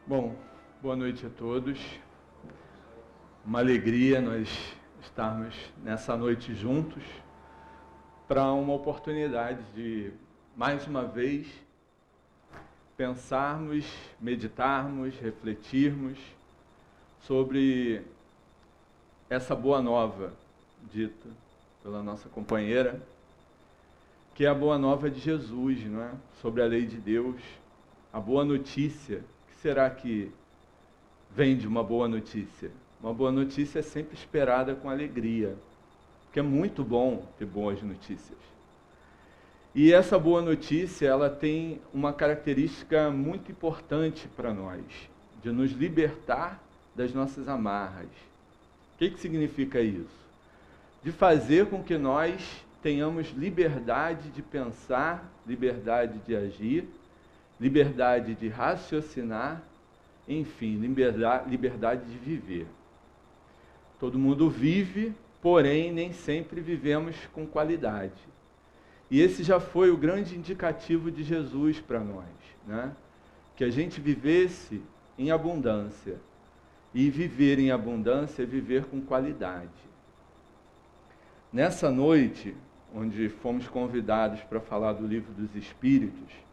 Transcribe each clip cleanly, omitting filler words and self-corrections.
Bom, boa noite a todos. Uma alegria nós estarmos nessa noite juntos para uma oportunidade de, mais uma vez, pensarmos, meditarmos, refletirmos sobre essa boa nova dita pela nossa companheira, que é a boa nova de Jesus, não é? Sobre a lei de Deus, a boa notícia. Será que vem de uma boa notícia? Uma boa notícia é sempre esperada com alegria, porque é muito bom ter boas notícias. E essa boa notícia, ela tem uma característica muito importante para nós, de nos libertar das nossas amarras. O que significa isso? De fazer com que nós tenhamos liberdade de pensar, liberdade de agir, liberdade de raciocinar, enfim, liberdade de viver. Todo mundo vive, porém nem sempre vivemos com qualidade. E esse já foi o grande indicativo de Jesus para nós, né? Que a gente vivesse em abundância. E viver em abundância é viver com qualidade. Nessa noite, onde fomos convidados para falar do Livro dos Espíritos,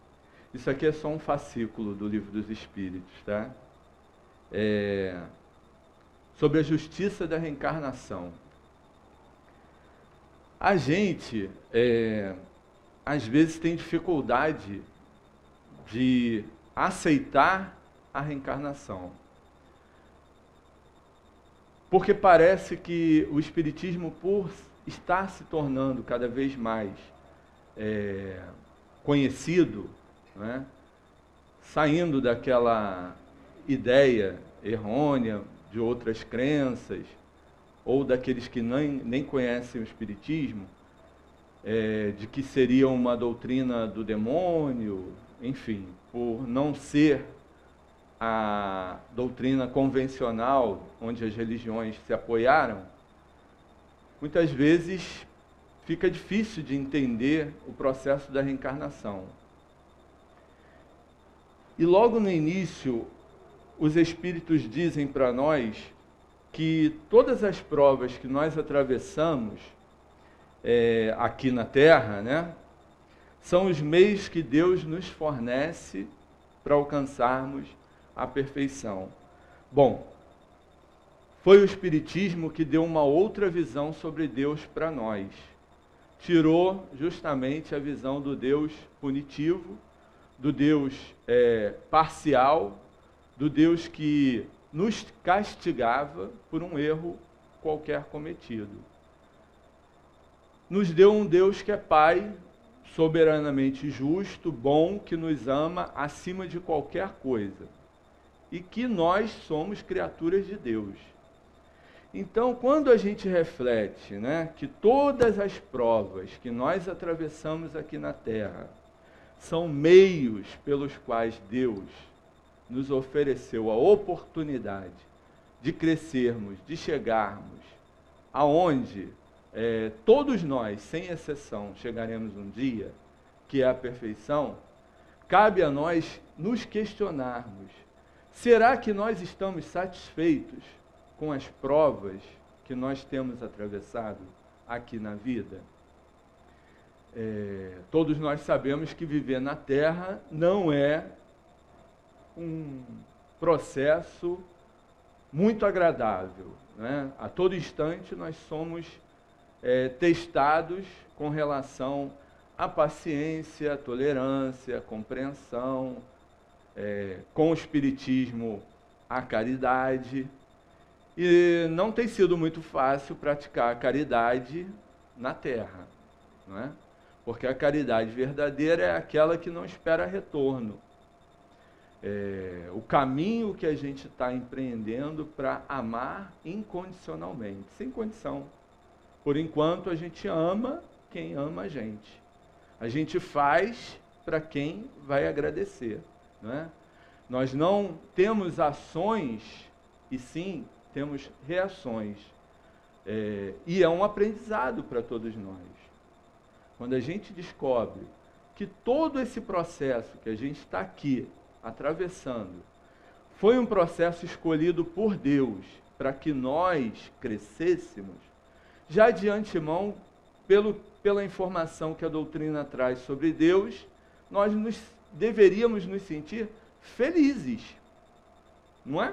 isso aqui é só um fascículo do Livro dos Espíritos, tá? Sobre a justiça da reencarnação. A gente, às vezes, tem dificuldade de aceitar a reencarnação. Porque parece que o Espiritismo, por estar se tornando cada vez mais conhecido, né? Saindo daquela ideia errônea de outras crenças, ou daqueles que nem conhecem o Espiritismo, de que seria uma doutrina do demônio, enfim, por não ser a doutrina convencional onde as religiões se apoiaram, muitas vezes fica difícil de entender o processo da reencarnação. E logo no início, os Espíritos dizem para nós que todas as provas que nós atravessamos aqui na Terra, né, são os meios que Deus nos fornece para alcançarmos a perfeição. Bom, foi o Espiritismo que deu uma outra visão sobre Deus para nós. Tirou justamente a visão do Deus punitivo, do Deus parcial, do Deus que nos castigava por um erro qualquer cometido. Nos deu um Deus que é Pai, soberanamente justo, bom, que nos ama acima de qualquer coisa. E que nós somos criaturas de Deus. Então, quando a gente reflete, né, que todas as provas que nós atravessamos aqui na Terra são meios pelos quais Deus nos ofereceu a oportunidade de crescermos, de chegarmos aonde todos nós, sem exceção, chegaremos um dia, que é a perfeição, cabe a nós nos questionarmos: será que nós estamos satisfeitos com as provas que nós temos atravessado aqui na vida? Todos nós sabemos que viver na Terra não é um processo muito agradável, né? A todo instante nós somos testados com relação à paciência, à tolerância, à compreensão, com o Espiritismo, a caridade. E não tem sido muito fácil praticar a caridade na Terra, não é? Porque a caridade verdadeira é aquela que não espera retorno. O caminho que a gente está empreendendo para amar incondicionalmente, sem condição. Por enquanto, a gente ama quem ama a gente. A gente faz para quem vai agradecer, não é? Nós não temos ações, e sim temos reações. E é um aprendizado para todos nós. Quando a gente descobre que todo esse processo que a gente está aqui atravessando foi um processo escolhido por Deus para que nós crescêssemos, já de antemão, pela informação que a doutrina traz sobre Deus, nós deveríamos nos sentir felizes, não é?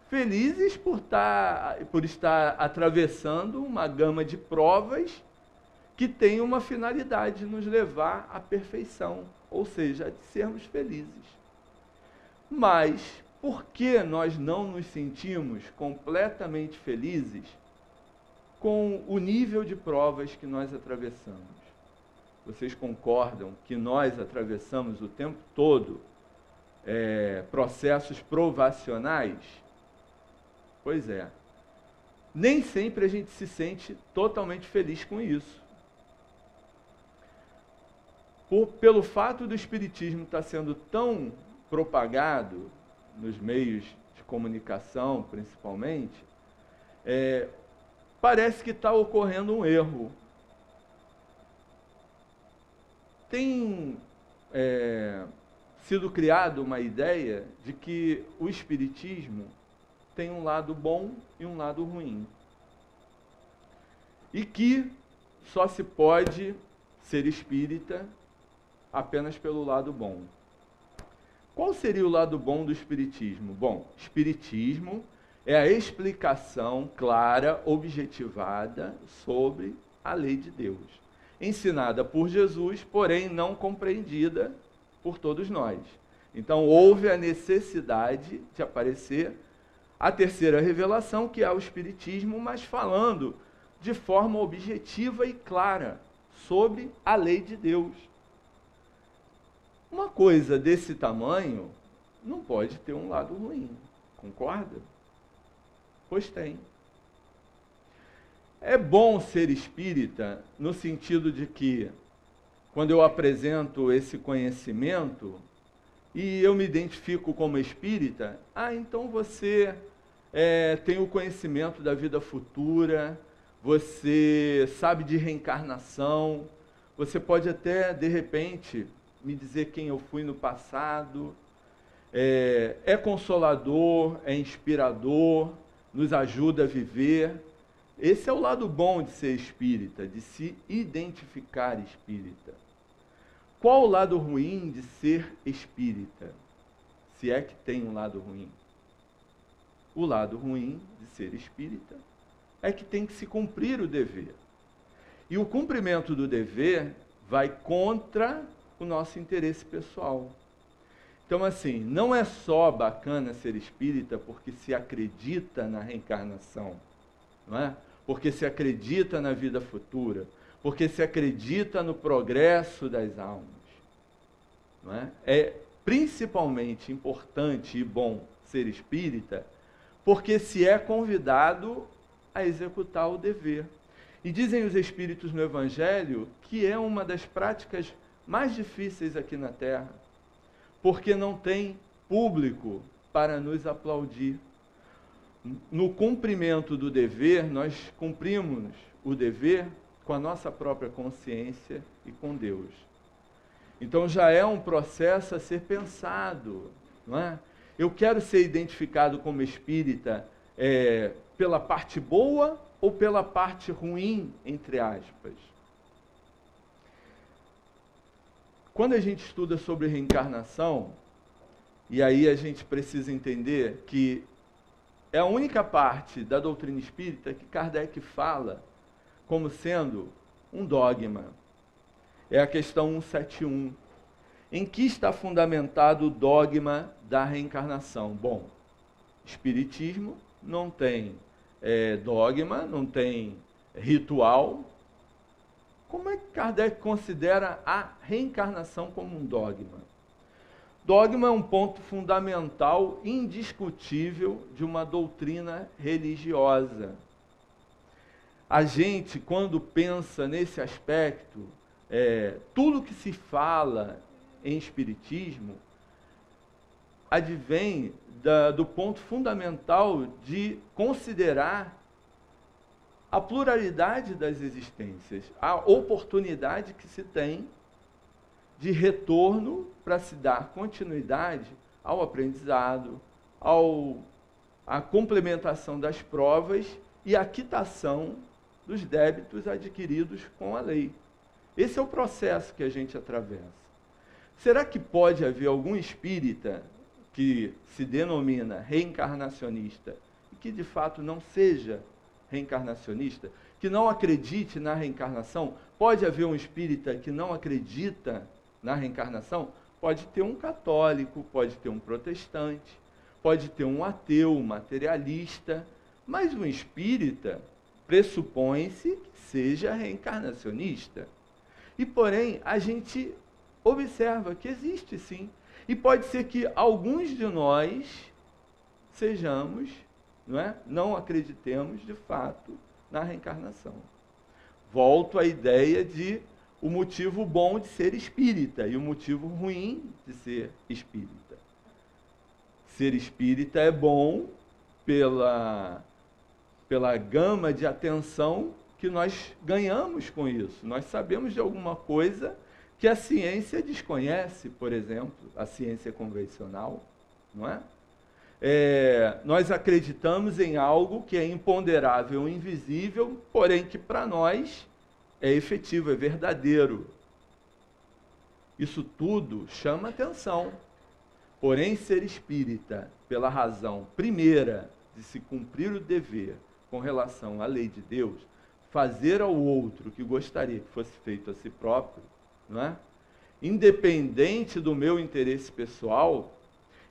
Felizes por estar atravessando uma gama de provas que tem uma finalidade de nos levar à perfeição, ou seja, de sermos felizes. Mas, por que nós não nos sentimos completamente felizes com o nível de provas que nós atravessamos? Vocês concordam que nós atravessamos o tempo todo processos provacionais? Pois é. Nem sempre a gente se sente totalmente feliz com isso. Pelo fato do Espiritismo estar sendo tão propagado nos meios de comunicação, principalmente, parece que está ocorrendo um erro. Tem sido criada uma ideia de que o Espiritismo tem um lado bom e um lado ruim. E que só se pode ser espírita apenas pelo lado bom. Qual seria o lado bom do Espiritismo? Bom, Espiritismo é a explicação clara, objetivada sobre a lei de Deus, ensinada por Jesus, porém não compreendida por todos nós. Então houve a necessidade de aparecer a terceira revelação, que é o Espiritismo, mas falando de forma objetiva e clara sobre a lei de Deus. Uma coisa desse tamanho não pode ter um lado ruim, concorda? Pois tem. É bom ser espírita no sentido de que, quando eu apresento esse conhecimento e eu me identifico como espírita, então você tem o conhecimento da vida futura, você sabe de reencarnação, você pode até, de repente, me dizer quem eu fui no passado, é consolador, é inspirador, nos ajuda a viver. Esse é o lado bom de ser espírita, de se identificar espírita. Qual o lado ruim de ser espírita? Se é que tem um lado ruim. O lado ruim de ser espírita é que tem que se cumprir o dever. E o cumprimento do dever vai contra o nosso interesse pessoal. Então, assim, não é só bacana ser espírita porque se acredita na reencarnação, não é? Porque se acredita na vida futura, porque se acredita no progresso das almas. Não é? É principalmente importante e bom ser espírita porque se é convidado a executar o dever. E dizem os espíritos no Evangelho que é uma das práticas mais difíceis aqui na Terra, porque não tem público para nos aplaudir. No cumprimento do dever, nós cumprimos o dever com a nossa própria consciência e com Deus. Então já é um processo a ser pensado, não é? Eu quero ser identificado como espírita pela parte boa ou pela parte ruim, entre aspas. Quando a gente estuda sobre reencarnação, e aí a gente precisa entender que é a única parte da doutrina espírita que Kardec fala como sendo um dogma. É a questão 171. Em que está fundamentado o dogma da reencarnação? Bom, Espiritismo não tem dogma, não tem ritual. Como é que Kardec considera a reencarnação como um dogma? Dogma é um ponto fundamental, indiscutível, de uma doutrina religiosa. A gente, quando pensa nesse aspecto, tudo que se fala em Espiritismo advém do ponto fundamental de considerar a pluralidade das existências, a oportunidade que se tem de retorno para se dar continuidade ao aprendizado, à complementação das provas e à quitação dos débitos adquiridos com a lei. Esse é o processo que a gente atravessa. Será que pode haver algum espírita que se denomina reencarnacionista e que de fato não seja reencarnacionista, que não acredite na reencarnação? Pode haver um espírita que não acredita na reencarnação? Pode ter um católico, pode ter um protestante, pode ter um ateu, um materialista, mas um espírita pressupõe-se que seja reencarnacionista. E, porém, a gente observa que existe sim. E pode ser que alguns de nós sejamos, não acreditemos de fato na reencarnação. Volto à ideia de o motivo bom de ser espírita e o motivo ruim de ser espírita. Ser espírita é bom pela gama de atenção que nós ganhamos com isso. Nós sabemos de alguma coisa que a ciência desconhece, por exemplo, a ciência convencional, não é? Nós acreditamos em algo que é imponderável, invisível, porém que para nós é efetivo, é verdadeiro. Isso tudo chama atenção. Porém, ser espírita, pela razão primeira de se cumprir o dever com relação à lei de Deus, fazer ao outro o que gostaria que fosse feito a si próprio, não é? Independente do meu interesse pessoal.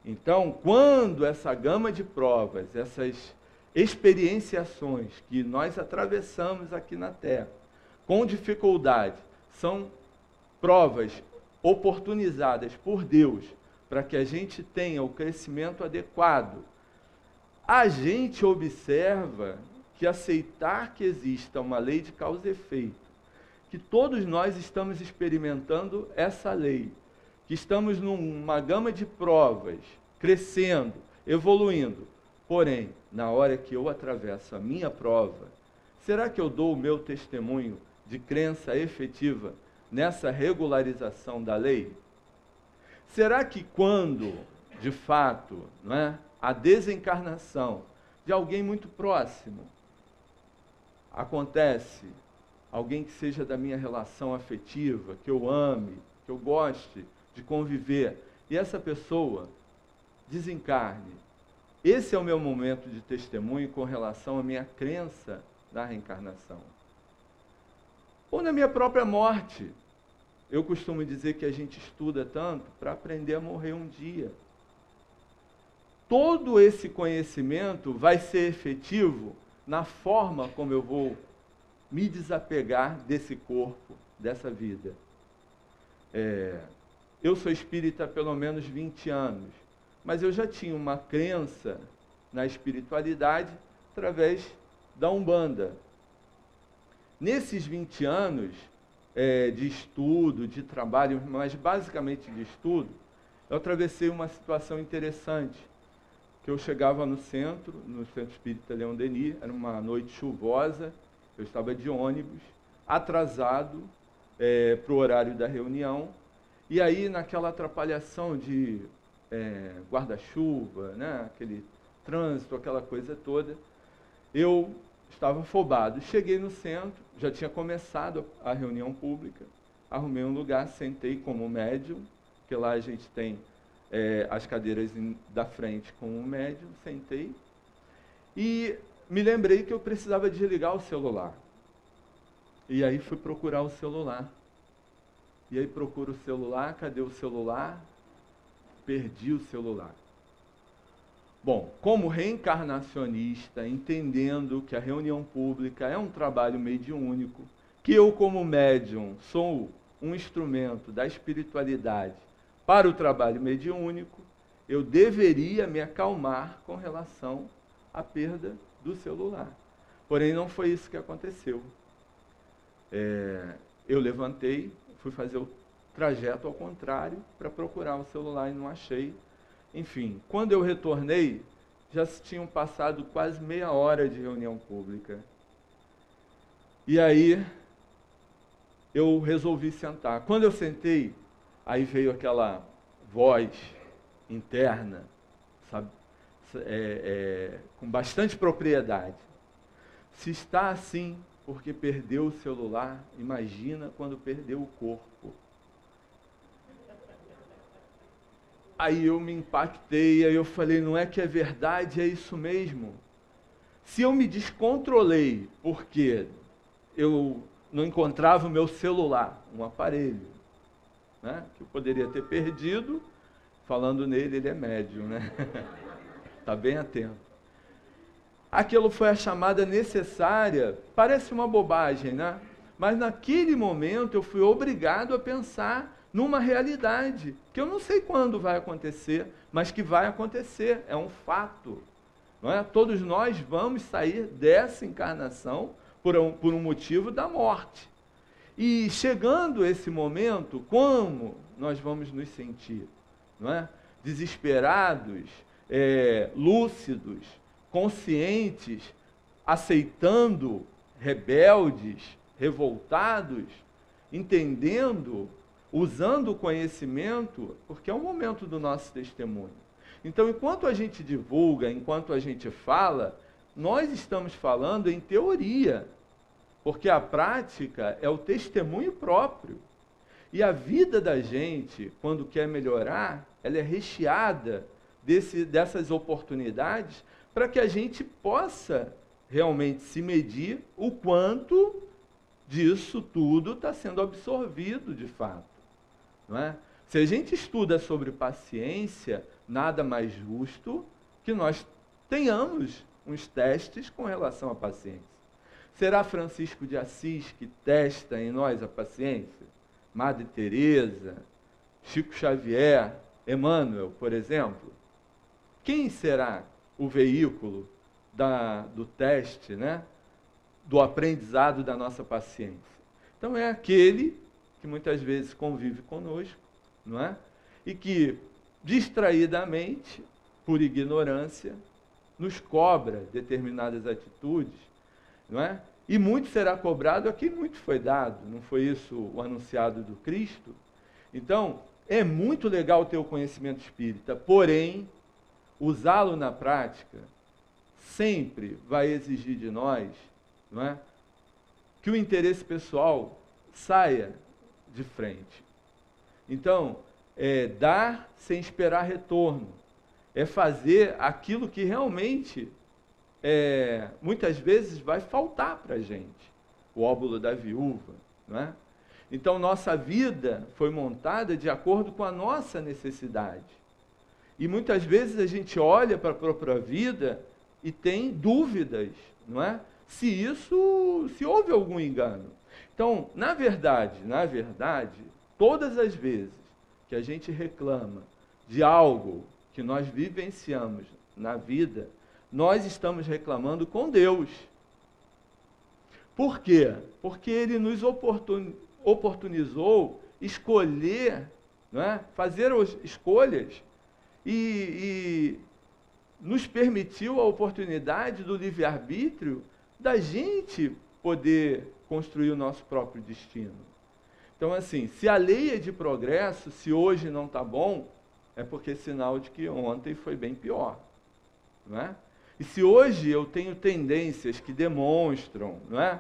Então, quando essa gama de provas, essas experienciações que nós atravessamos aqui na Terra, com dificuldade, são provas oportunizadas por Deus para que a gente tenha o crescimento adequado, a gente observa que aceitar que exista uma lei de causa e efeito, que todos nós estamos experimentando essa lei, que estamos numa gama de provas, crescendo, evoluindo. Porém, na hora que eu atravesso a minha prova, será que eu dou o meu testemunho de crença efetiva nessa regularização da lei? Será que quando, de fato, a desencarnação de alguém muito próximo acontece, alguém que seja da minha relação afetiva, que eu ame, que eu goste de conviver, e essa pessoa desencarne, esse é o meu momento de testemunho com relação à minha crença na reencarnação. Ou na minha própria morte. Eu costumo dizer que a gente estuda tanto para aprender a morrer um dia. Todo esse conhecimento vai ser efetivo na forma como eu vou me desapegar desse corpo, dessa vida. Eu sou espírita há pelo menos 20 anos, mas eu já tinha uma crença na espiritualidade através da Umbanda. Nesses 20 anos de estudo, de trabalho, mas basicamente de estudo, eu atravessei uma situação interessante, que eu chegava no Centro Espírita Leão Denis, era uma noite chuvosa, eu estava de ônibus, atrasado para o horário da reunião, e aí naquela atrapalhação de guarda-chuva, aquele trânsito, aquela coisa toda, eu estava afobado. Cheguei no centro, já tinha começado a reunião pública, arrumei um lugar, sentei como médium, porque lá a gente tem as cadeiras da frente com o médium, sentei, e me lembrei que eu precisava desligar o celular. E aí fui procurar o celular. E aí procuro o celular, cadê o celular? Perdi o celular. Bom, como reencarnacionista, entendendo que a reunião pública é um trabalho mediúnico, que eu como médium sou um instrumento da espiritualidade para o trabalho mediúnico, eu deveria me acalmar com relação à perda do celular. Porém, não foi isso que aconteceu. Eu levantei, fui fazer o trajeto ao contrário para procurar o celular e não achei. Enfim, quando eu retornei, já se tinham passado quase meia hora de reunião pública. E aí, eu resolvi sentar. Quando eu sentei, aí veio aquela voz interna, com bastante propriedade. Se está assim porque perdeu o celular, imagina quando perdeu o corpo. Aí eu me impactei, aí eu falei, não é que é verdade, é isso mesmo. Se eu me descontrolei porque eu não encontrava o meu celular, um aparelho, né, que eu poderia ter perdido, falando nele, ele é médium, né? Está bem atento. Aquilo foi a chamada necessária, parece uma bobagem, né? Mas naquele momento eu fui obrigado a pensar numa realidade, que eu não sei quando vai acontecer, mas que vai acontecer, é um fato. Não é? Todos nós vamos sair dessa encarnação por um motivo da morte. E chegando esse momento, como nós vamos nos sentir? Não é? Desesperados, lúcidos, conscientes, aceitando, rebeldes, revoltados, entendendo, usando o conhecimento, porque é o momento do nosso testemunho. Então, enquanto a gente divulga, enquanto a gente fala, nós estamos falando em teoria, porque a prática é o testemunho próprio. E a vida da gente, quando quer melhorar, ela é recheada dessas oportunidades para que a gente possa realmente se medir o quanto disso tudo está sendo absorvido de fato. Não é? Se a gente estuda sobre paciência, nada mais justo que nós tenhamos uns testes com relação à paciência. Será Francisco de Assis que testa em nós a paciência? Madre Teresa, Chico Xavier, Emmanuel, por exemplo? Quem será o veículo do teste, né? Do aprendizado da nossa paciência? Então é aquele que muitas vezes convive conosco, não é? E que, distraidamente, por ignorância, nos cobra determinadas atitudes, não é? E muito será cobrado a quem muito foi dado. Não foi isso o anunciado do Cristo? Então, é muito legal ter o conhecimento espírita, porém, usá-lo na prática sempre vai exigir de nós, não é? Que o interesse pessoal saia de frente. Então, é dar sem esperar retorno. É fazer aquilo que realmente, muitas vezes, vai faltar para a gente. O óbolo da viúva, não é? Então, nossa vida foi montada de acordo com a nossa necessidade. E muitas vezes a gente olha para a própria vida e tem dúvidas, não é? Se houve algum engano. Então, na verdade, todas as vezes que a gente reclama de algo que nós vivenciamos na vida, nós estamos reclamando com Deus. Por quê? Porque Ele nos oportunizou escolher, não é? Fazer escolhas e nos permitiu a oportunidade do livre-arbítrio da gente poder construir o nosso próprio destino. Então, assim, se a lei é de progresso, se hoje não está bom, é porque é sinal de que ontem foi bem pior. Não é? E se hoje eu tenho tendências que demonstram, não é?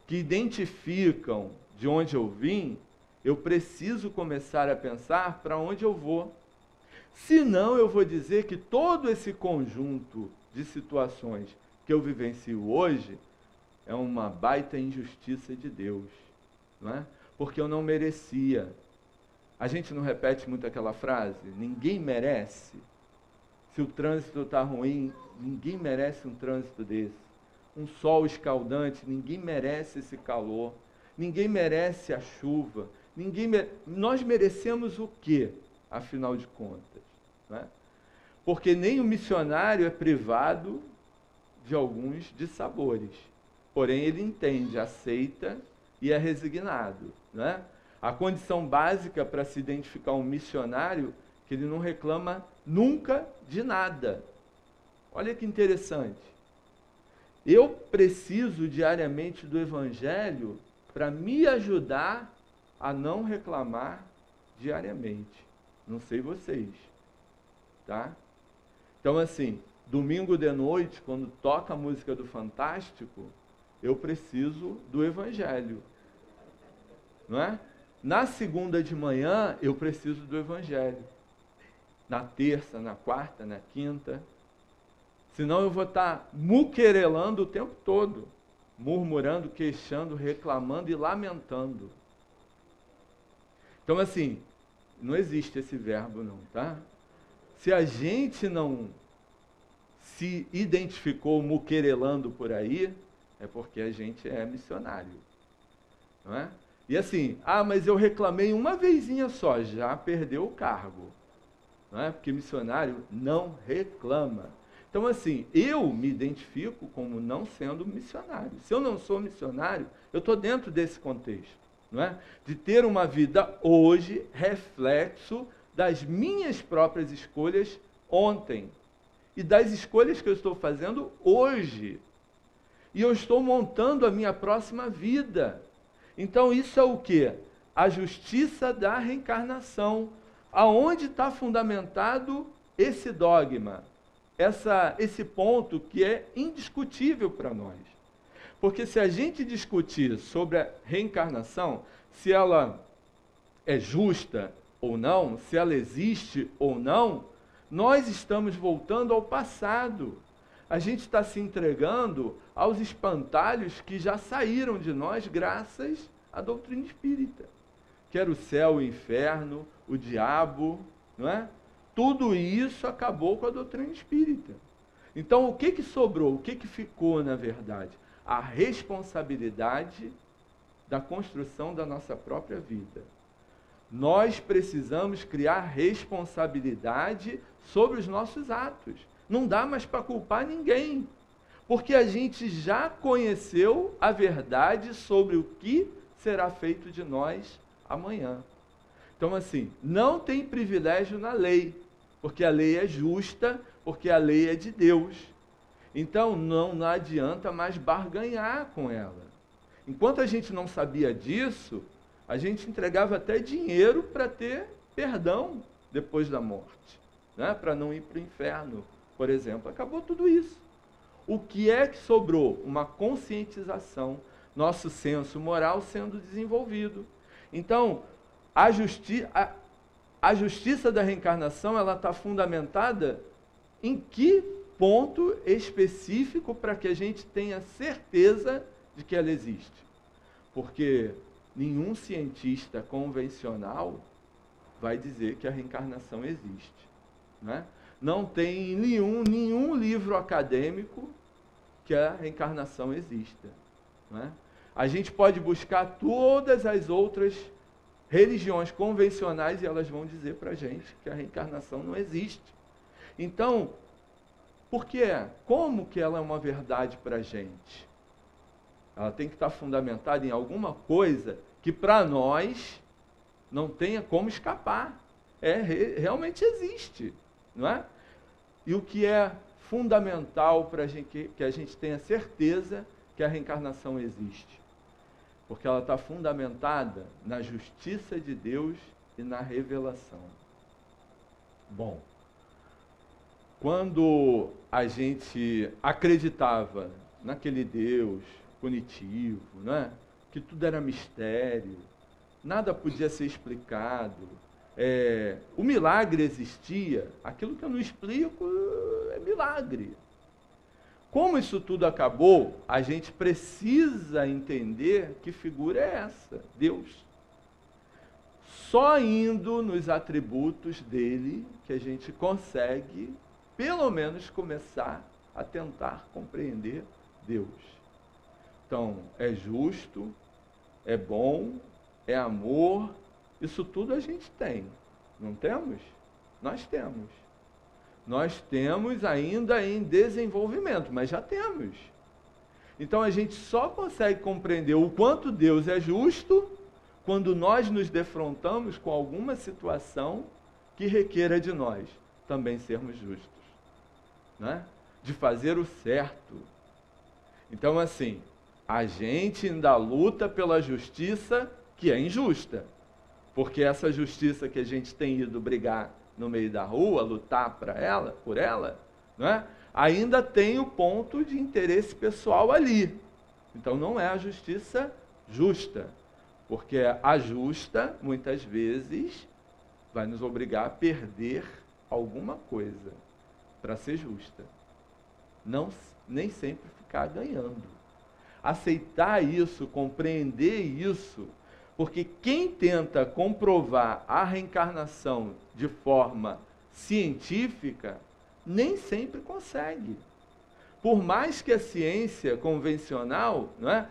Que identificam de onde eu vim, eu preciso começar a pensar para onde eu vou. Senão, eu vou dizer que todo esse conjunto de situações que eu vivencio hoje é uma baita injustiça de Deus, não é? Porque eu não merecia. A gente não repete muito aquela frase? Ninguém merece. Se o trânsito está ruim, ninguém merece um trânsito desse. Um sol escaldante, ninguém merece esse calor. Ninguém merece a chuva. Nós merecemos o quê, afinal de contas? Não é? Porque nem o missionário é privado de alguns dissabores. Porém, ele entende, aceita e é resignado. Né? A condição básica para se identificar um missionário é que ele não reclama nunca de nada. Olha que interessante. Eu preciso diariamente do Evangelho para me ajudar a não reclamar diariamente. Não sei vocês. Tá? Então, assim, domingo de noite, quando toca a música do Fantástico, eu preciso do Evangelho. Não é? Na segunda de manhã, eu preciso do Evangelho. Na terça, na quarta, na quinta. Senão eu vou estar muquerelando o tempo todo. Murmurando, queixando, reclamando e lamentando. Então, assim, não existe esse verbo não, tá? Se a gente não se identificou muquerelando por aí, é porque a gente é missionário. Não é? E assim, mas eu reclamei uma vezinha só, já perdeu o cargo. Não é? Porque missionário não reclama. Então assim, eu me identifico como não sendo missionário. Se eu não sou missionário, eu estou dentro desse contexto. Não é? De ter uma vida hoje, reflexo das minhas próprias escolhas ontem. E das escolhas que eu estou fazendo hoje. E eu estou montando a minha próxima vida. Então isso é o quê? A justiça da reencarnação. Aonde está fundamentado esse dogma? Esse ponto que é indiscutível para nós. Porque se a gente discutir sobre a reencarnação, se ela é justa ou não, se ela existe ou não, nós estamos voltando ao passado. A gente está se entregando aos espantalhos que já saíram de nós graças à doutrina espírita. Que era o céu, o inferno, o diabo, não é? Tudo isso acabou com a doutrina espírita. Então, o que sobrou? O que ficou, na verdade? A responsabilidade da construção da nossa própria vida. Nós precisamos criar responsabilidade sobre os nossos atos. Não dá mais para culpar ninguém, porque a gente já conheceu a verdade sobre o que será feito de nós amanhã. Então, assim, não tem privilégio na lei, porque a lei é justa, porque a lei é de Deus. Então, não adianta mais barganhar com ela. Enquanto a gente não sabia disso, a gente entregava até dinheiro para ter perdão depois da morte, né? Para não ir para o inferno, por exemplo. Acabou tudo isso. O que é que sobrou? Uma conscientização, nosso senso moral sendo desenvolvido. Então, a justiça da reencarnação, ela está fundamentada em que ponto específico para que a gente tenha certeza de que ela existe? Porque nenhum cientista convencional vai dizer que a reencarnação existe, né? Não tem nenhum livro acadêmico que a reencarnação exista, né? A gente pode buscar todas as outras religiões convencionais e elas vão dizer para a gente que a reencarnação não existe. Então, por quê? Como que ela é uma verdade para a gente? Ela tem que estar fundamentada em alguma coisa que para nós não tenha como escapar. Realmente existe, não é? E o que é fundamental para que a gente tenha certeza que a reencarnação existe? Porque ela está fundamentada na justiça de Deus e na revelação. Bom, quando a gente acreditava naquele Deus punitivo, né? Que tudo era mistério, nada podia ser explicado, o milagre existia, aquilo que eu não explico é milagre. Como isso tudo acabou, a gente precisa entender que figura é essa, Deus. Só indo nos atributos dele que a gente consegue, pelo menos, começar a tentar compreender Deus. Então, é justo, é bom, é amor, isso tudo a gente tem. Não temos? Nós temos. Nós temos ainda em desenvolvimento, mas já temos. Então a gente só consegue compreender o quanto Deus é justo quando nós nos defrontamos com alguma situação que requeira de nós também sermos justos, né? De fazer o certo. Então, assim, a gente ainda luta pela justiça que é injusta, porque essa justiça que a gente tem ido brigar no meio da rua, lutar por ela, não é? ainda tem o ponto de interesse pessoal ali. Então não é a justiça justa, porque a justa, muitas vezes, vai nos obrigar a perder alguma coisa para ser justa. Não, nem sempre ficar ganhando. Aceitar isso, compreender isso, porque quem tenta comprovar a reencarnação de forma científica, nem sempre consegue. Por mais que a ciência convencional, não é,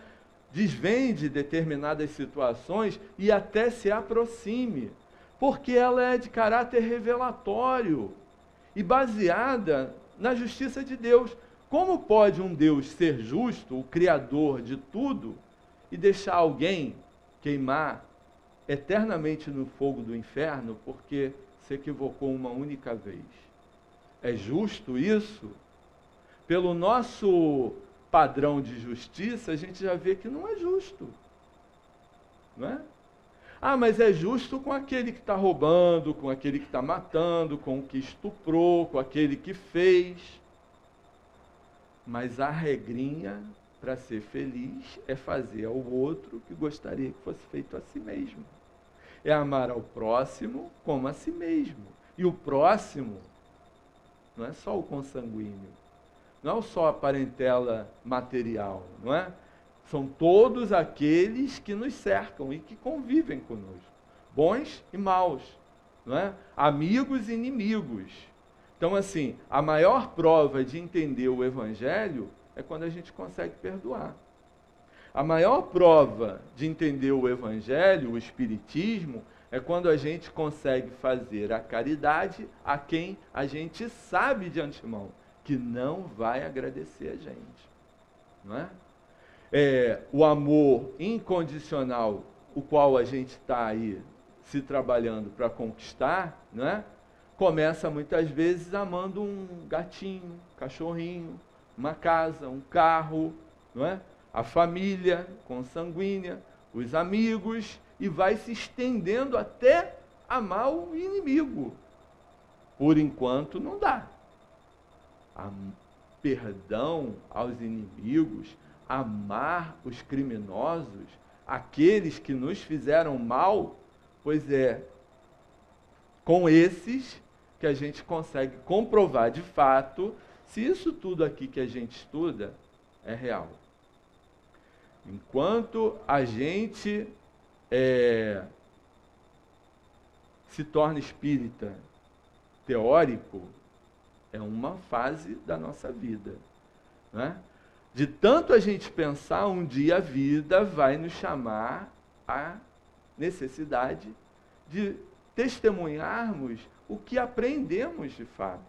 desvende determinadas situações e até se aproxime, porque ela é de caráter revelatório e baseada na justiça de Deus. Como pode um Deus ser justo, o Criador de tudo, e deixar alguém queimar eternamente no fogo do inferno porque se equivocou uma única vez? É justo isso? Pelo nosso padrão de justiça, a gente já vê que não é justo. Não é? Ah, mas é justo com aquele que está roubando, com aquele que está matando, com o que estuprou, com aquele que fez. Mas a regrinha para ser feliz é fazer ao outro o que gostaria que fosse feito a si mesmo. É amar ao próximo como a si mesmo. E o próximo não é só o consanguíneo, não é só a parentela material, não é? São todos aqueles que nos cercam e que convivem conosco, bons e maus, não é? Amigos e inimigos. Então, assim, a maior prova de entender o Evangelho é quando a gente consegue perdoar. A maior prova de entender o Evangelho, o Espiritismo, é quando a gente consegue fazer a caridade a quem a gente sabe de antemão que não vai agradecer a gente. Não é? O amor incondicional, o qual a gente está aí se trabalhando para conquistar, não é? Começa muitas vezes amando um gatinho, um cachorrinho, uma casa, um carro, não é? A família consanguínea, os amigos, e vai se estendendo até amar o inimigo. Por enquanto não dá. Perdão aos inimigos, amar os criminosos, aqueles que nos fizeram mal, pois é com esses que a gente consegue comprovar de fato se isso tudo aqui que a gente estuda é real. Enquanto a gente se torna espírita teórico, é uma fase da nossa vida, não é? De tanto a gente pensar, um dia a vida vai nos chamar à necessidade de testemunharmos o que aprendemos de fato.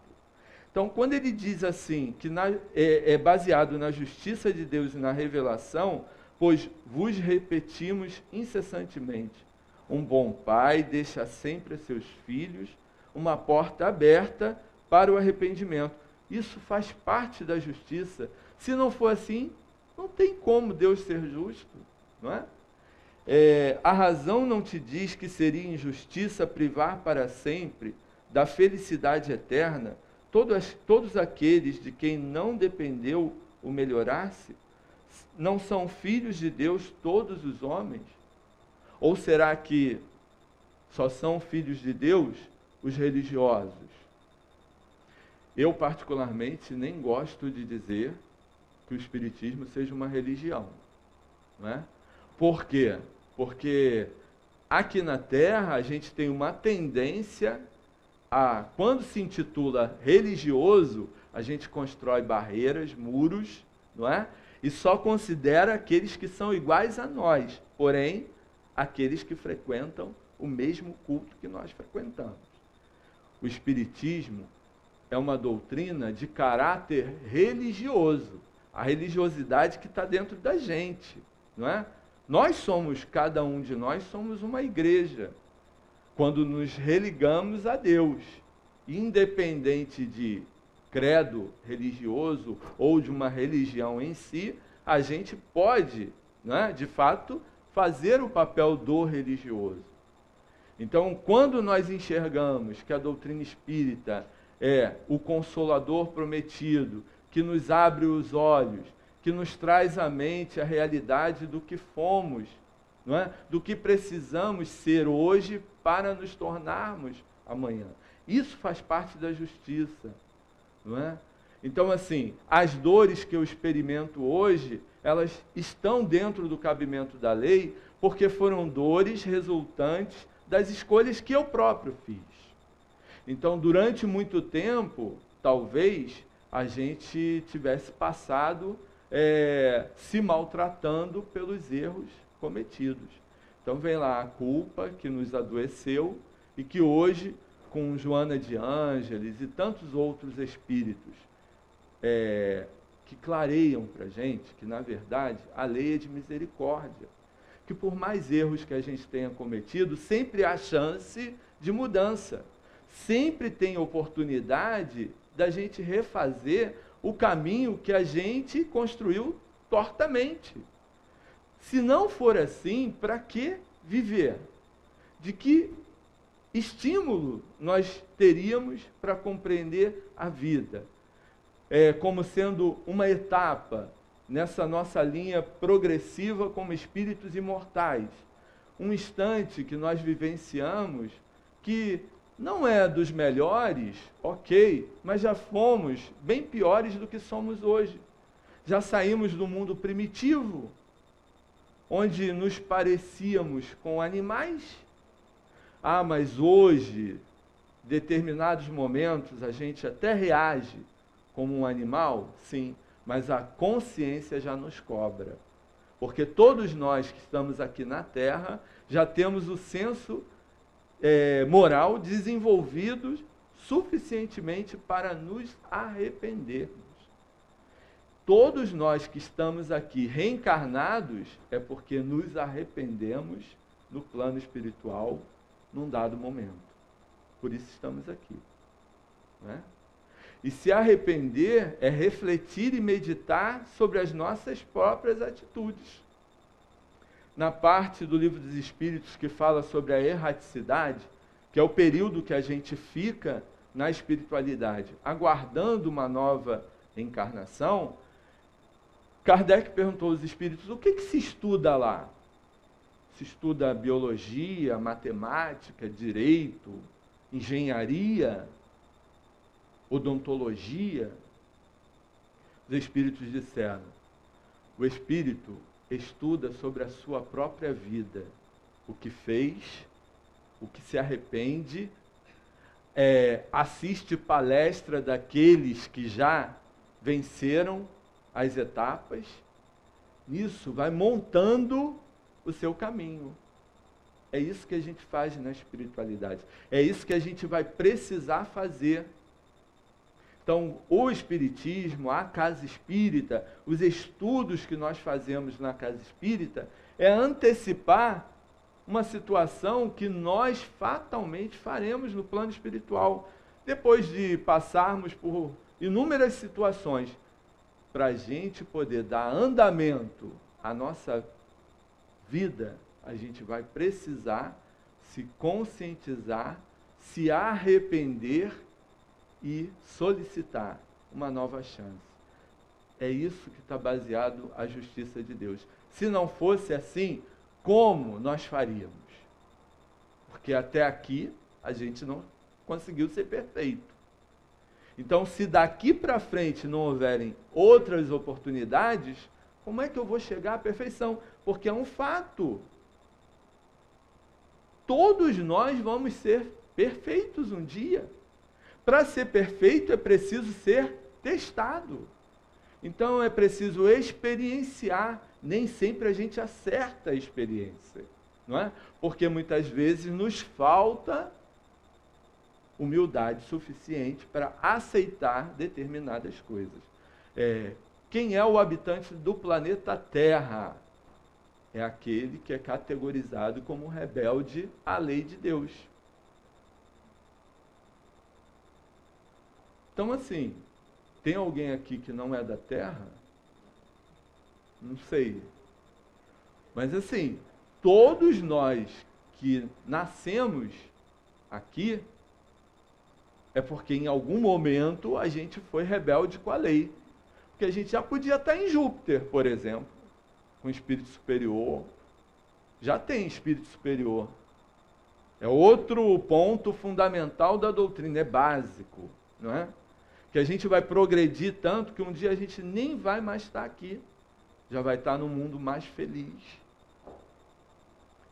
Então, quando ele diz assim, que é baseado na justiça de Deus e na revelação, pois vos repetimos incessantemente, um bom pai deixa sempre a seus filhos uma porta aberta para o arrependimento. Isso faz parte da justiça. Se não for assim, não tem como Deus ser justo, não é? A razão não te diz que seria injustiça privar para sempre da felicidade eterna todos aqueles de quem não dependeu o melhorar-se? Não são filhos de Deus todos os homens? Ou será que só são filhos de Deus os religiosos? Eu, particularmente, nem gosto de dizer que o Espiritismo seja uma religião. Não é? Por quê? Porque aqui na Terra a gente tem uma tendência a, quando se intitula religioso, a gente constrói barreiras, muros, não é? E só considera aqueles que são iguais a nós, porém, aqueles que frequentam o mesmo culto que nós frequentamos. O Espiritismo é uma doutrina de caráter religioso, a religiosidade que está dentro da gente, não é? Nós somos, cada um de nós somos uma igreja, quando nos religamos a Deus, independente de credo religioso ou de uma religião em si, a gente pode, né, de fato, fazer o papel do religioso. Então, quando nós enxergamos que a doutrina espírita é o Consolador prometido, que nos abre os olhos, que nos traz à mente a realidade do que fomos, não é? Do que precisamos ser hoje para nos tornarmos amanhã. Isso faz parte da justiça, não é? Então, assim, as dores que eu experimento hoje, elas estão dentro do cabimento da lei, porque foram dores resultantes das escolhas que eu próprio fiz. Então, durante muito tempo, talvez a gente tivesse passado se maltratando pelos erros cometidos. Então, vem lá a culpa que nos adoeceu e que hoje, com Joana de Ângeles e tantos outros espíritos, que clareiam para a gente que, na verdade, a lei é de misericórdia. Que por mais erros que a gente tenha cometido, sempre há chance de mudança. Sempre tem oportunidade da gente refazer o caminho que a gente construiu tortamente. Se não for assim, para que viver? De que estímulo nós teríamos para compreender a vida? Como sendo uma etapa nessa nossa linha progressiva como espíritos imortais. Um instante que nós vivenciamos que não é dos melhores, ok, mas já fomos bem piores do que somos hoje. Já saímos do mundo primitivo, onde nos parecíamos com animais. Mas hoje, determinados momentos, a gente até reage como um animal, sim, mas a consciência já nos cobra. Porque todos nós que estamos aqui na Terra já temos o senso moral desenvolvido suficientemente para nos arrependermos. Todos nós que estamos aqui reencarnados é porque nos arrependemos no plano espiritual num dado momento. Por isso estamos aqui. Né? E se arrepender é refletir e meditar sobre as nossas próprias atitudes. Na parte do Livro dos Espíritos que fala sobre a erraticidade, que é o período que a gente fica na espiritualidade, aguardando uma nova encarnação, Kardec perguntou aos espíritos, o que se estuda lá? Se estuda biologia, matemática, direito, engenharia, odontologia? Os espíritos disseram, o espírito estuda sobre a sua própria vida, o que fez, o que se arrepende, assiste palestra daqueles que já venceram as etapas, nisso vai montando o seu caminho. É isso que a gente faz na espiritualidade, é isso que a gente vai precisar fazer. Então, o espiritismo, a casa espírita, os estudos que nós fazemos na casa espírita, é antecipar uma situação que nós fatalmente faremos no plano espiritual, depois de passarmos por inúmeras situações, para a gente poder dar andamento à nossa vida, a gente vai precisar se conscientizar, se arrepender e solicitar uma nova chance. É isso que está baseado a justiça de Deus. Se não fosse assim, como nós faríamos? Porque até aqui a gente não conseguiu ser perfeito. Então, se daqui para frente não houverem outras oportunidades, como é que eu vou chegar à perfeição? Porque é um fato. Todos nós vamos ser perfeitos um dia. Para ser perfeito é preciso ser testado. Então é preciso experienciar. Nem sempre a gente acerta a experiência, não é? Porque muitas vezes nos falta humildade suficiente para aceitar determinadas coisas. Quem é o habitante do planeta Terra? É aquele que é categorizado como rebelde à lei de Deus. Então, assim, tem alguém aqui que não é da Terra? Não sei. Mas, assim, todos nós que nascemos aqui, é porque em algum momento a gente foi rebelde com a lei. Porque a gente já podia estar em Júpiter, por exemplo, com espírito superior. Já tem espírito superior. É outro ponto fundamental da doutrina, é básico, não é? Que a gente vai progredir tanto que um dia a gente nem vai mais estar aqui. Já vai estar num mundo mais feliz.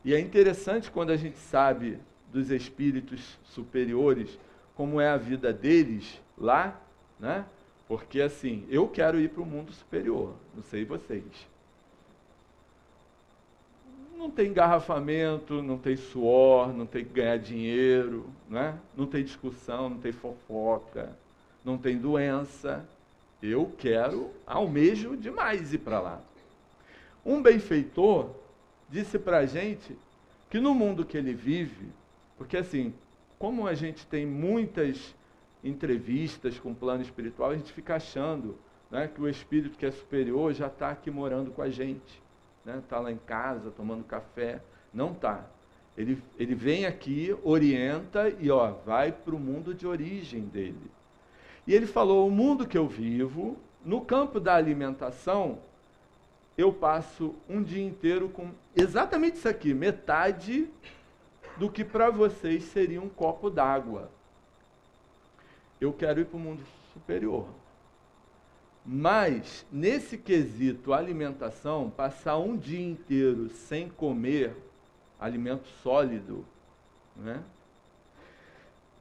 E é interessante quando a gente sabe dos espíritos superiores, como é a vida deles lá, né? Porque assim, eu quero ir para o mundo superior, não sei vocês. Não tem engarrafamento, não tem suor, não tem que ganhar dinheiro, né? Não tem discussão, não tem fofoca, não tem doença. Eu quero, almejo demais ir para lá. Um benfeitor disse para a gente que no mundo que ele vive, porque assim, como a gente tem muitas entrevistas com o plano espiritual, a gente fica achando, né, que o espírito que é superior já está aqui morando com a gente, né, está lá em casa tomando café. Não está. Ele vem aqui, orienta e vai para o mundo de origem dele. E ele falou, o mundo que eu vivo, no campo da alimentação, eu passo um dia inteiro com exatamente isso aqui, metade do que para vocês seria um copo d'água. Eu quero ir para o mundo superior. Mas, nesse quesito alimentação, passar um dia inteiro sem comer alimento sólido, né?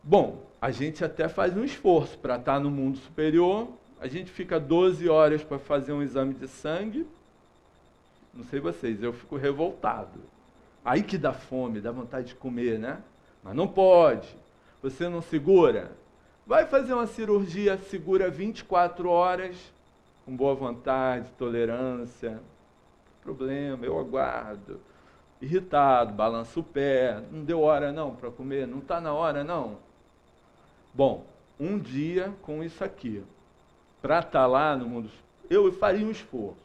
Bom, a gente até faz um esforço para estar no mundo superior, a gente fica 12 horas para fazer um exame de sangue. Não sei vocês, eu fico revoltado. Aí que dá fome, dá vontade de comer, né? Mas não pode. Você não segura? Vai fazer uma cirurgia, segura 24 horas, com boa vontade, tolerância. Não tem problema, eu aguardo. Irritado, balança o pé. Não deu hora não para comer? Não está na hora não? Bom, um dia com isso aqui. Para estar lá no mundo, eu faria um esforço.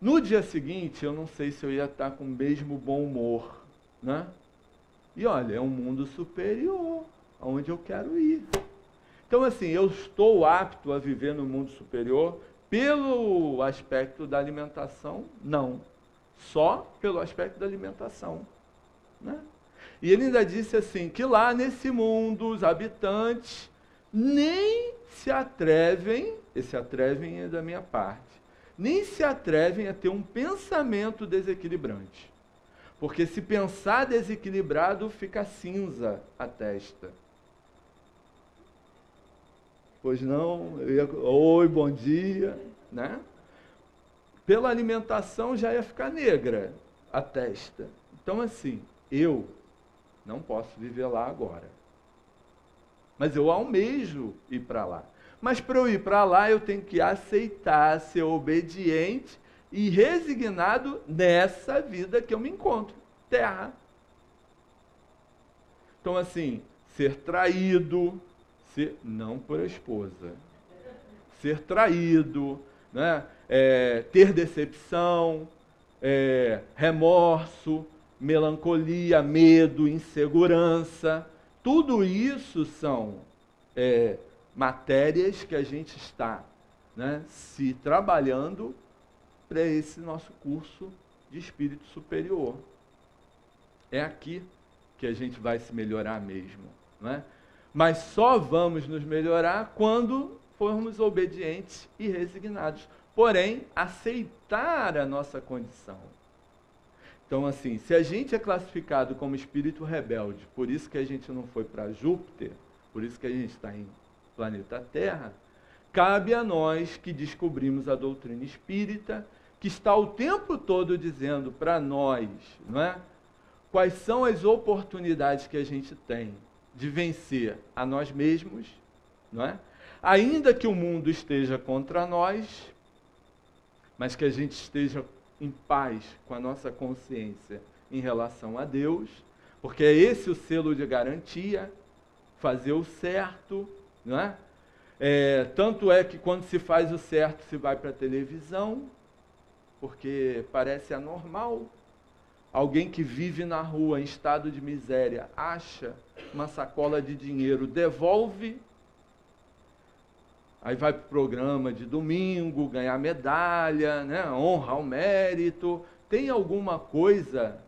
No dia seguinte, eu não sei se eu ia estar com o mesmo bom humor, né? E olha, é um mundo superior, aonde eu quero ir. Então, assim, eu estou apto a viver no mundo superior pelo aspecto da alimentação? Não. Só pelo aspecto da alimentação, né? E ele ainda disse assim, que lá nesse mundo, os habitantes nem se atrevem, esse atrevem é da minha parte, nem se atrevem a ter um pensamento desequilibrante. Porque se pensar desequilibrado, fica cinza a testa. Pois não, oi, bom dia, né? Pela alimentação já ia ficar negra a testa. Então assim, eu não posso viver lá agora. Mas eu almejo ir para lá. Mas para eu ir para lá, eu tenho que aceitar, ser obediente e resignado nessa vida que eu me encontro, terra. Então, assim, ser traído, não por a esposa, ser traído, né? Ter decepção, remorso, melancolia, medo, insegurança, tudo isso são matérias que a gente está, né, se trabalhando para esse nosso curso de espírito superior. É aqui que a gente vai se melhorar mesmo, né? Mas só vamos nos melhorar quando formos obedientes e resignados. Porém, aceitar a nossa condição. Então, assim, se a gente é classificado como espírito rebelde, por isso que a gente não foi para Júpiter, por isso que a gente está em planeta Terra, cabe a nós que descobrimos a doutrina espírita, que está o tempo todo dizendo para nós, não é? Quais são as oportunidades que a gente tem de vencer a nós mesmos, não é? Ainda que o mundo esteja contra nós, mas que a gente esteja em paz com a nossa consciência em relação a Deus, porque é esse o selo de garantia, fazer o certo, não é? Tanto é que quando se faz o certo, se vai para a televisão, porque parece anormal. Alguém que vive na rua em estado de miséria, acha uma sacola de dinheiro, devolve, aí vai para o programa de domingo, ganhar medalha, né? Honra ao mérito. Tem alguma coisa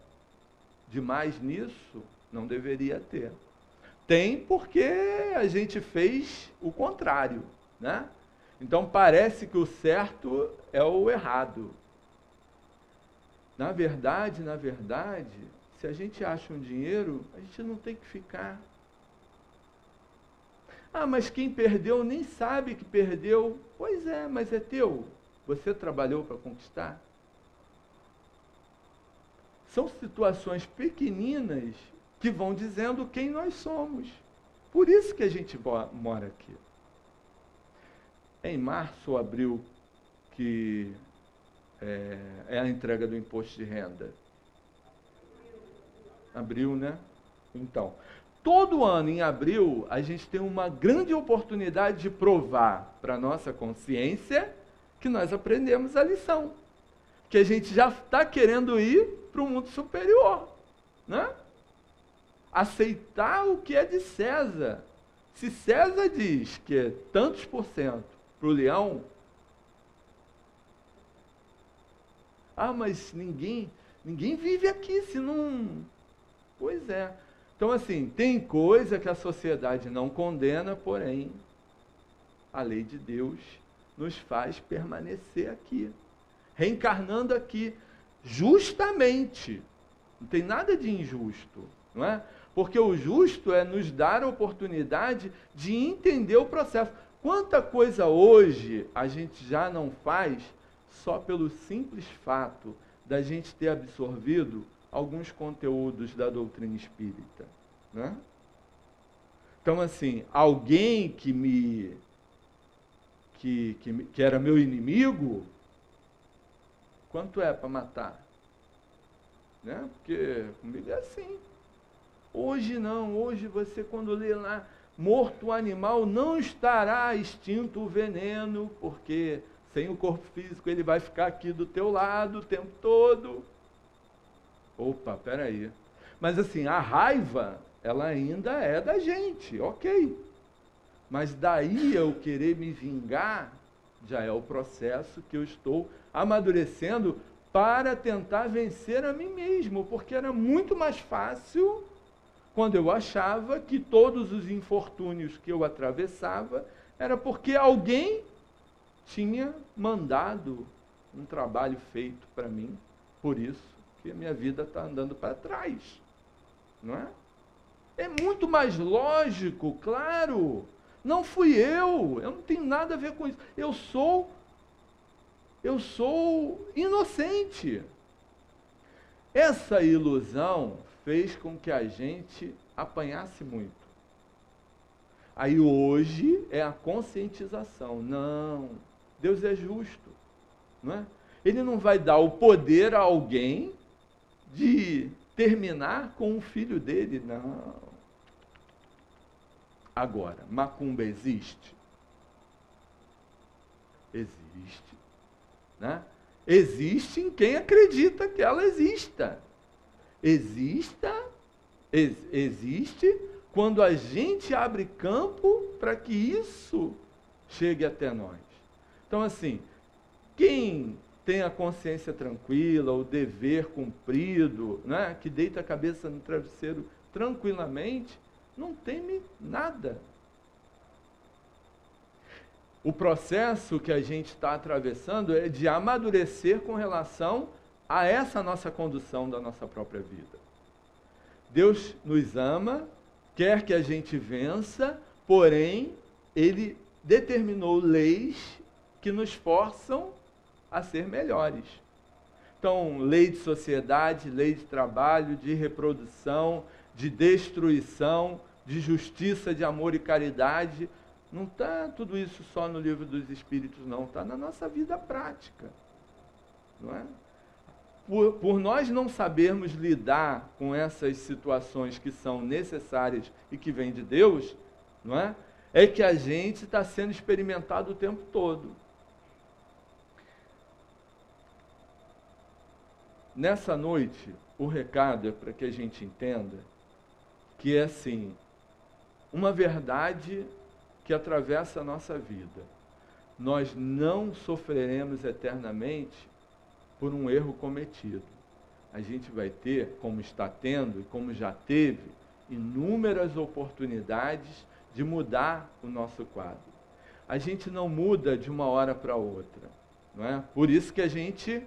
demais nisso? Não deveria ter. Tem porque a gente fez o contrário, né? Então parece que o certo é o errado. Na verdade, se a gente acha um dinheiro, a gente não tem que ficar. Ah, mas quem perdeu nem sabe que perdeu. Pois é, mas é teu. Você trabalhou para conquistar. São situações pequeninas que vão dizendo quem nós somos. Por isso que a gente mora aqui. Em março ou abril, que é a entrega do imposto de renda. Abril, né? Então, todo ano em abril, a gente tem uma grande oportunidade de provar para a nossa consciência que nós aprendemos a lição. Que a gente já está querendo ir para o mundo superior, né? Aceitar o que é de César. Se César diz que é tantos por cento para o leão, mas ninguém vive aqui se não... Pois é. Então, assim, tem coisa que a sociedade não condena, porém, a lei de Deus nos faz permanecer aqui, reencarnando aqui, justamente. Não tem nada de injusto, não é? Porque o justo é nos dar a oportunidade de entender o processo. Quanta coisa hoje a gente já não faz só pelo simples fato da gente ter absorvido alguns conteúdos da doutrina espírita, né? Então, assim, alguém que era meu inimigo, quanto é para matar? Né? Porque comigo é assim. Hoje não, hoje você, quando lê lá, morto o animal, não estará extinto o veneno, porque sem o corpo físico ele vai ficar aqui do teu lado o tempo todo. Opa, peraí. Mas assim, a raiva, ela ainda é da gente, ok. Mas daí eu querer me vingar, já é o processo que eu estou amadurecendo para tentar vencer a mim mesmo, porque era muito mais fácil quando eu achava que todos os infortúnios que eu atravessava era porque alguém tinha mandado um trabalho feito para mim, por isso que a minha vida está andando para trás, não é? É muito mais lógico, claro. Não fui eu não tenho nada a ver com isso. Eu sou inocente. Essa ilusão fez com que a gente apanhasse muito. Aí hoje é a conscientização. Não, Deus é justo, não é? Ele não vai dar o poder a alguém de terminar com o filho dele, não. Agora, macumba existe? Existe, né? Existe em quem acredita que ela exista. Existe quando a gente abre campo para que isso chegue até nós. Então, assim, quem tem a consciência tranquila, o dever cumprido, né, que deita a cabeça no travesseiro tranquilamente, não teme nada. O processo que a gente está atravessando é de amadurecer com relação a essa nossa condução da nossa própria vida. Deus nos ama, quer que a gente vença, porém, Ele determinou leis que nos forçam a ser melhores. Então, lei de sociedade, lei de trabalho, de reprodução, de destruição, de justiça, de amor e caridade. Não está tudo isso só no livro dos Espíritos, não. Está na nossa vida prática. Não é? Por nós não sabermos lidar com essas situações que são necessárias e que vêm de Deus, não é? É que a gente está sendo experimentado o tempo todo. nessa noite, o recado é para que a gente entenda que é assim, uma verdade que atravessa a nossa vida. Nós não sofreremos eternamente por um erro cometido. A gente vai ter, como está tendo e como já teve, inúmeras oportunidades de mudar o nosso quadro. A gente não muda de uma hora para outra, não é? Por isso que a gente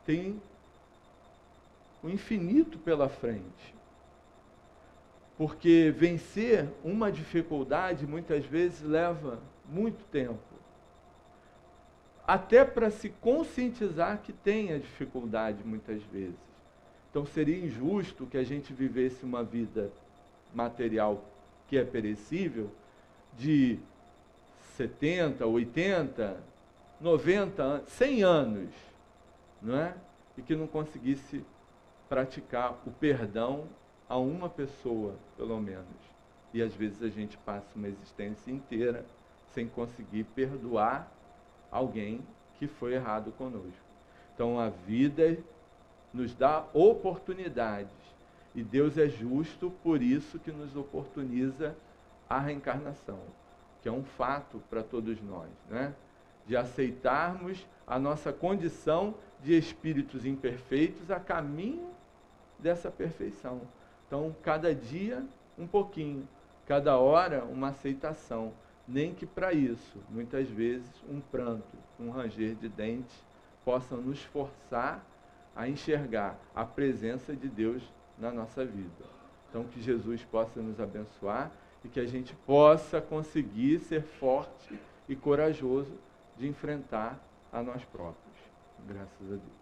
tem o infinito pela frente. Porque vencer uma dificuldade muitas vezes leva muito tempo. Até para se conscientizar que tem a dificuldade muitas vezes. Então seria injusto que a gente vivesse uma vida material que é perecível de 70, 80, 90, 100 anos, não é? E que não conseguisse praticar o perdão a uma pessoa, pelo menos. E às vezes a gente passa uma existência inteira sem conseguir perdoar alguém que foi errado conosco. Então a vida nos dá oportunidades. E Deus é justo, por isso que nos oportuniza a reencarnação, que é um fato para todos nós, né? De aceitarmos a nossa condição de espíritos imperfeitos a caminho dessa perfeição. Então, cada dia um pouquinho, cada hora uma aceitação, nem que para isso, muitas vezes, um pranto, um ranger de dentes, possam nos forçar a enxergar a presença de Deus na nossa vida. Então, que Jesus possa nos abençoar e que a gente possa conseguir ser forte e corajoso de enfrentar a nós próprios. Graças a Deus.